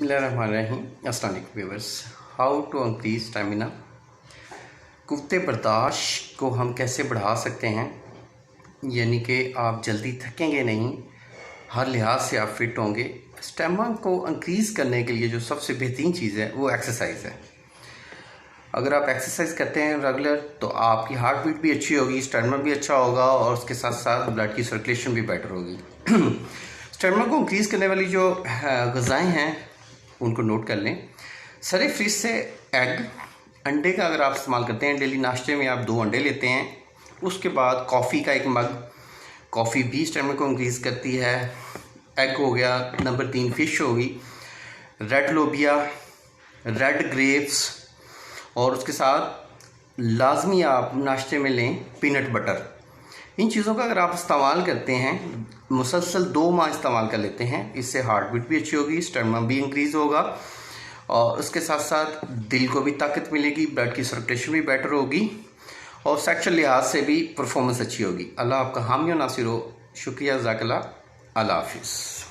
बिस्मिल्लाहिर्रहमानिर्रहीम। अस्सलाम वालेकुम viewers. How to increase stamina, कुव्वत बर्दाश्त को हम कैसे बढ़ा सकते हैं, यानी कि आप जल्दी थकेंगे नहीं, हर लिहाज से आप फिट होंगे। स्टेमिना को इंक्रीज़ करने के लिए जो सबसे बेहतरीन चीज़ है वो एक्सरसाइज है। अगर आप एक्सरसाइज करते हैं रेगुलर तो आपकी हार्ट बीट भी अच्छी होगी, स्टेमिना भी अच्छा होगा और उसके साथ साथ ब्लड की सर्कुलेशन भी बेटर होगी। स्टेमिना को इंक्रीज़ करने वाली जो ग़िज़ाएँ हैं उनको नोट कर लें। सरे फ्रिज से एग, अंडे का अगर आप इस्तेमाल करते हैं, डेली नाश्ते में आप 2 अंडे लेते हैं। उसके बाद कॉफ़ी का 1 मग, कॉफ़ी भी स्टेमिना को इंक्रीज़ करती है। एग हो गया। नंबर 3 फ़िश होगी। रेड लोबिया, रेड ग्रेप्स, और उसके साथ लाजमी आप नाश्ते में लें पीनट बटर। इन चीज़ों का अगर आप इस्तेमाल करते हैं, मुसलसल 2 माह इस्तेमाल कर लेते हैं, इससे हार्ट बीट भी अच्छी होगी, स्टेमिना भी इंक्रीज़ होगा और उसके साथ साथ दिल को भी ताकत मिलेगी, ब्लड की सर्कुलेशन भी बेटर होगी और सेक्शुअल लिहाज से भी परफॉर्मेंस अच्छी होगी। अल्लाह आपका हामी और नासिर हो। शुक्रिया, जज़ाकल्लाह। अल्लाह हाफिज़।